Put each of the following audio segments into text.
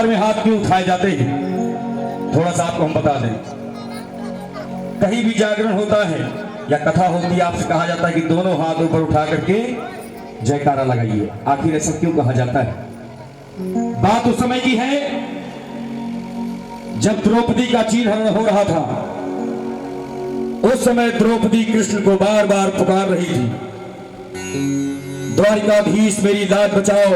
दरबार में हाथ क्यों उठाए जाते हैं, थोड़ा सा आपको हम बता दें। कहीं भी जागरण होता है या कथा होती है, आपसे कहा जाता है कि दोनों हाथ ऊपर उठा करके जयकारा लगाइए। आखिर ऐसा क्यों कहा जाता है? बात उस समय की है जब द्रौपदी का चीरहरण हो रहा था। उस समय द्रौपदी कृष्ण को बार बार पुकार रही थी, द्वारिकाधीश मेरी लाज बचाओ,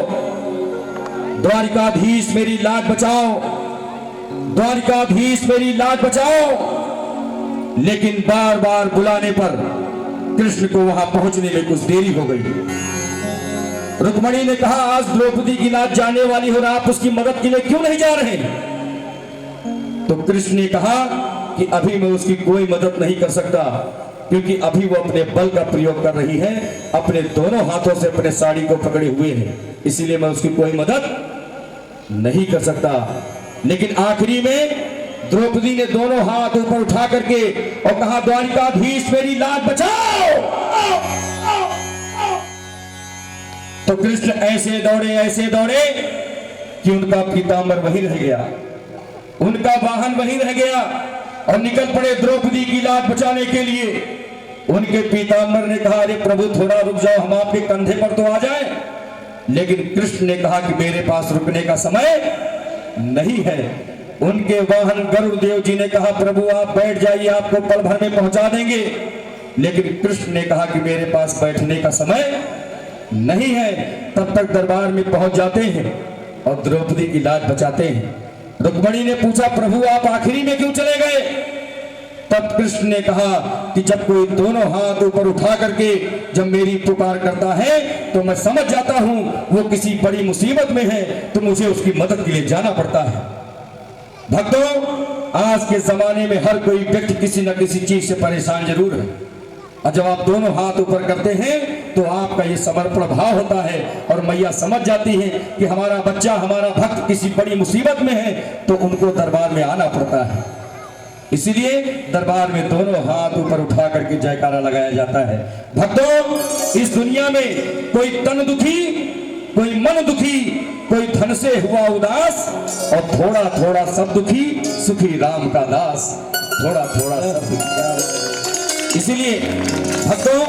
द्वारिकाधीश मेरी लाज बचाओ, द्वारिकाधीश मेरी लाज बचाओ। लेकिन बार बार बुलाने पर कृष्ण को वहां पहुंचने में कुछ देरी हो गई। रुक्मणी ने कहा, आज द्रौपदी की लाज जाने वाली हो, आप उसकी मदद के लिए क्यों नहीं जा रहे? तो कृष्ण ने कहा कि अभी मैं उसकी कोई मदद नहीं कर सकता, क्योंकि अभी वो अपने बल का प्रयोग कर रही है, अपने दोनों हाथों से अपने साड़ी को पकड़े हुए हैं, इसीलिए मैं उसकी कोई मदद नहीं कर सकता। लेकिन आखिरी में द्रौपदी ने दोनों हाथ ऊपर उठा करके और कहा, द्वारिकाधीश मेरी लाज बचाओ। तो कृष्ण ऐसे दौड़े कि उनका पीताम्बर वहीं रह गया, उनका वाहन वहीं रह गया और निकल पड़े द्रौपदी की लाज बचाने के लिए। उनके पीताम्बर ने कहा, अरे प्रभु थोड़ा रुक जाओ, हम आपके कंधे पर तो आ जाए। लेकिन कृष्ण ने कहा कि मेरे पास रुकने का समय नहीं है। उनके वाहन गरुड़ देव जी ने कहा, प्रभु आप बैठ जाइए, आपको पल भर में पहुंचा देंगे। लेकिन कृष्ण ने कहा कि मेरे पास बैठने का समय नहीं है। तब तक दरबार में पहुंच जाते हैं और द्रौपदी की लाज बचाते हैं। रुक्मणी ने पूछा, प्रभु आप आखिरी में क्यों चले गए? तब कृष्ण ने कहा कि जब कोई दोनों हाथ ऊपर उठा करके जब मेरी पुकार करता है तो मैं समझ जाता हूं वो किसी बड़ी मुसीबत में है, तो मुझे उसकी मदद के लिए जाना पड़ता है। भक्तों, आज के जमाने में हर कोई व्यक्ति किसी न किसी चीज से परेशान जरूर है, और जब आप दोनों हाथ ऊपर करते हैं तो आपका ये समर्पण भाव होता है और मैया समझ जाती है कि हमारा बच्चा, हमारा भक्त किसी बड़ी मुसीबत में है, तो उनको दरबार में आना पड़ता है। इसीलिए दरबार में दोनों हाथ ऊपर उठा करके जयकारा लगाया जाता है। भक्तों, इस दुनिया में कोई तन दुखी, कोई मन दुखी, कोई धन से हुआ उदास, और थोड़ा थोड़ा सब दुखी, सुखी राम का दास। थोड़ा थोड़ा सब दुखी। इसीलिए भक्तों,